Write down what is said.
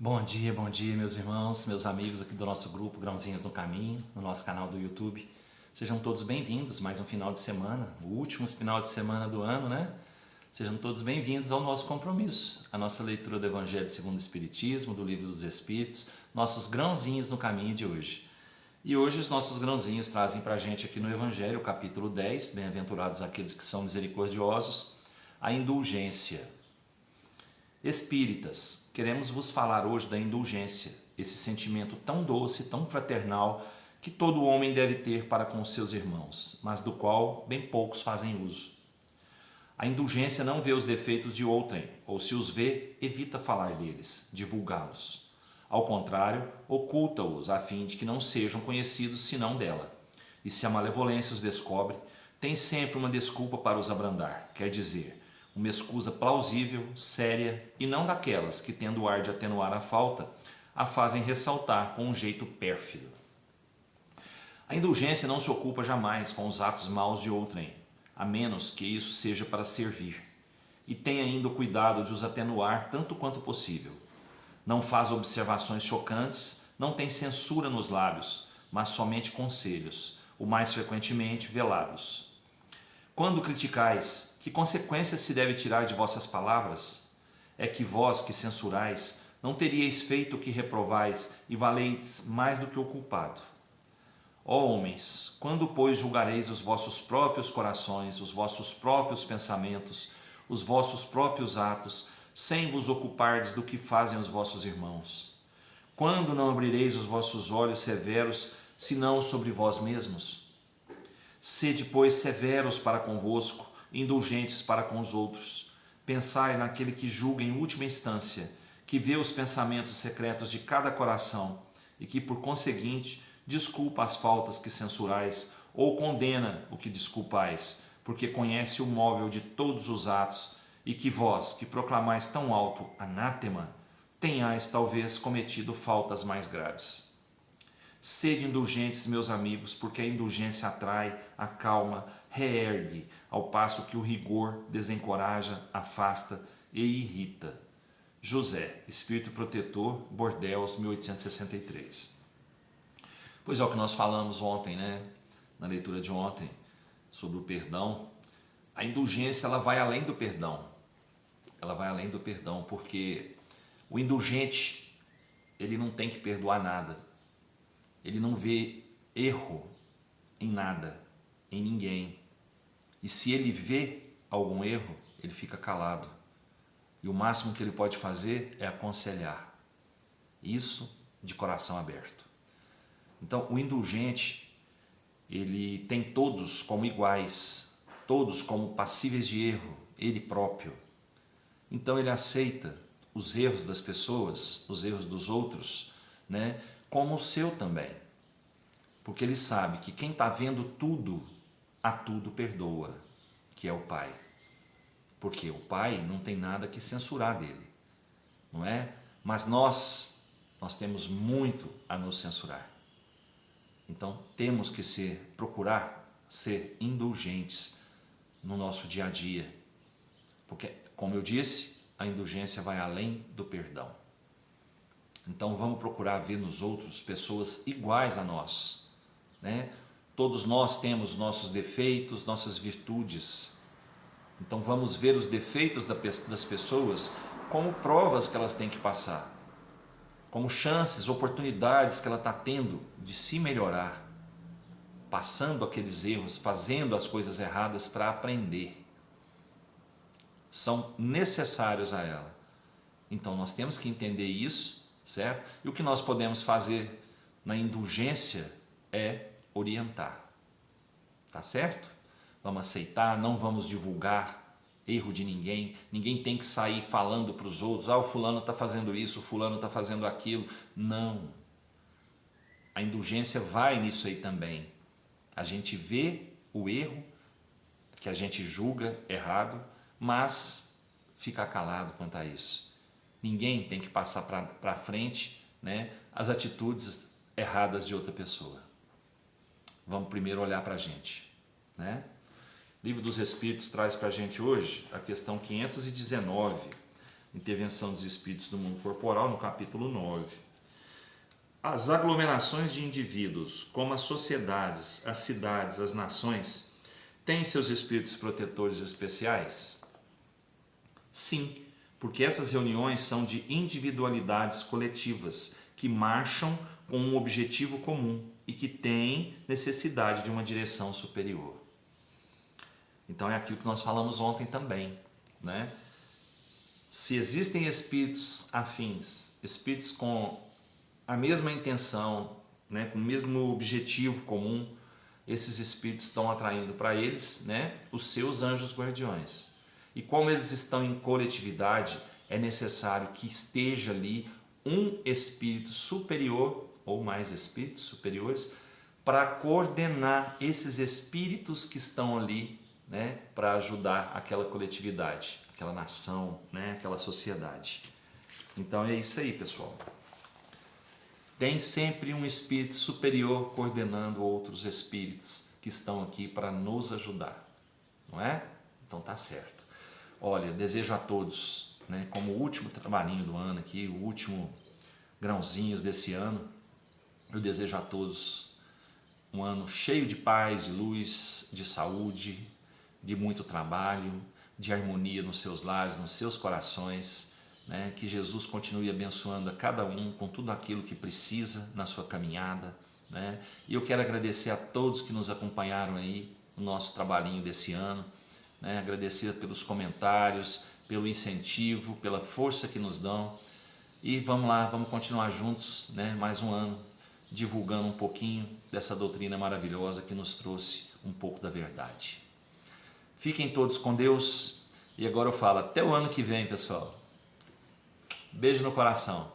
Bom dia, meus irmãos, meus amigos aqui do nosso grupo Grãozinhos no Caminho, no nosso canal do YouTube. Sejam todos bem-vindos, mais um final de semana, o último final de semana do ano, né? Sejam todos bem-vindos ao nosso compromisso, a nossa leitura do Evangelho segundo o Espiritismo, do Livro dos Espíritos, nossos grãozinhos no caminho de hoje. E hoje os nossos grãozinhos trazem para a gente aqui no Evangelho, o capítulo 10, Bem-aventurados aqueles que são misericordiosos, a indulgência. Espíritas, queremos vos falar hoje da indulgência, esse sentimento tão doce, tão fraternal, que todo homem deve ter para com os seus irmãos, mas do qual bem poucos fazem uso. A indulgência não vê os defeitos de outrem, ou se os vê, evita falar deles, divulgá-los. Ao contrário, oculta-os, a fim de que não sejam conhecidos senão dela. E se a malevolência os descobre, tem sempre uma desculpa para os abrandar, quer dizer, uma escusa plausível, séria e não daquelas que, tendo o ar de atenuar a falta, a fazem ressaltar com um jeito pérfido. A indulgência não se ocupa jamais com os atos maus de outrem, a menos que isso seja para servir, e tem ainda o cuidado de os atenuar tanto quanto possível. Não faz observações chocantes, não tem censura nos lábios, mas somente conselhos, o mais frequentemente velados. Quando criticais, que consequências se deve tirar de vossas palavras? É que vós que censurais, não teríeis feito o que reprovais e valeis mais do que o culpado. Ó homens, quando pois julgareis os vossos próprios corações, os vossos próprios pensamentos, os vossos próprios atos, sem vos ocupardes do que fazem os vossos irmãos? Quando não abrireis os vossos olhos severos, senão sobre vós mesmos? Sede, pois, severos para convosco, indulgentes para com os outros. Pensai naquele que julga em última instância, que vê os pensamentos secretos de cada coração e que, por conseguinte, desculpa as faltas que censurais ou condena o que desculpais, porque conhece o móvel de todos os atos e que vós, que proclamais tão alto anátema, tenhais talvez cometido faltas mais graves. Sede indulgentes, meus amigos, porque a indulgência atrai, acalma, reergue, ao passo que o rigor desencoraja, afasta e irrita. José, Espírito Protetor, Bordeaux, 1863. Pois é o que nós falamos ontem, né? Na leitura de ontem, sobre o perdão. A indulgência, ela vai além do perdão. Ela vai além do perdão, porque o indulgente, ele não tem que perdoar nada. Ele não vê erro em nada, em ninguém. E se ele vê algum erro, ele fica calado. E o máximo que ele pode fazer é aconselhar. Isso de coração aberto. Então, o indulgente, ele tem todos como iguais, todos como passíveis de erro, ele próprio. Então, ele aceita os erros das pessoas, os erros dos outros, né, como o seu também. Porque ele sabe que quem está vendo tudo, a tudo perdoa, que é o Pai. Porque o Pai não tem nada que censurar dele, não é? Mas nós temos muito a nos censurar. Então temos que procurar ser indulgentes no nosso dia a dia. Porque, como eu disse, a indulgência vai além do perdão. Então vamos procurar ver nos outros pessoas iguais a nós, né? Todos nós temos nossos defeitos, nossas virtudes. Então vamos ver os defeitos das pessoas como provas que elas têm que passar, como chances, oportunidades que ela está tendo de se melhorar, passando aqueles erros, fazendo as coisas erradas para aprender. São necessários a ela. Então nós temos que entender isso, certo? E o que nós podemos fazer na indulgência é orientar, tá certo? Vamos aceitar, não vamos divulgar erro de ninguém. Ninguém tem que sair falando para os outros, o fulano está fazendo isso, o fulano está fazendo aquilo. Não. A indulgência vai nisso aí também. A gente vê o erro que a gente julga errado, mas fica calado quanto a isso. Ninguém tem que passar para frente, né, as atitudes erradas de outra pessoa. Vamos primeiro olhar para a gente, né? O Livro dos Espíritos traz para a gente hoje a questão 519, Intervenção dos espíritos do mundo corporal, no capítulo 9. As aglomerações de indivíduos, como as sociedades, as cidades, as nações, têm seus espíritos protetores especiais? Sim, porque essas reuniões são de individualidades coletivas que marcham com um objetivo comum e que têm necessidade de uma direção superior. Então é aquilo que nós falamos ontem também, né? Se existem espíritos afins, espíritos com a mesma intenção, né, com o mesmo objetivo comum, esses espíritos estão atraindo para eles, né, os seus anjos guardiões. E como eles estão em coletividade, é necessário que esteja ali um espírito superior ou mais espíritos superiores para coordenar esses espíritos que estão ali, né, para ajudar aquela coletividade, aquela nação, né, aquela sociedade. Então é isso aí, pessoal. Tem sempre um espírito superior coordenando outros espíritos que estão aqui para nos ajudar, não é? Então tá certo. Olha, desejo a todos, né, como o último trabalhinho do ano aqui, o último grãozinhos desse ano, eu desejo a todos um ano cheio de paz, de luz, de saúde, de muito trabalho, de harmonia nos seus lares, nos seus corações, né? Que Jesus continue abençoando a cada um com tudo aquilo que precisa na sua caminhada, né? E eu quero agradecer a todos que nos acompanharam aí no nosso trabalhinho desse ano, né? Agradecer pelos comentários, pelo incentivo, pela força que nos dão. E vamos lá, vamos continuar juntos, né? Mais um ano, divulgando um pouquinho dessa doutrina maravilhosa que nos trouxe um pouco da verdade. Fiquem todos com Deus. E agora eu falo até o ano que vem, pessoal. Beijo no coração.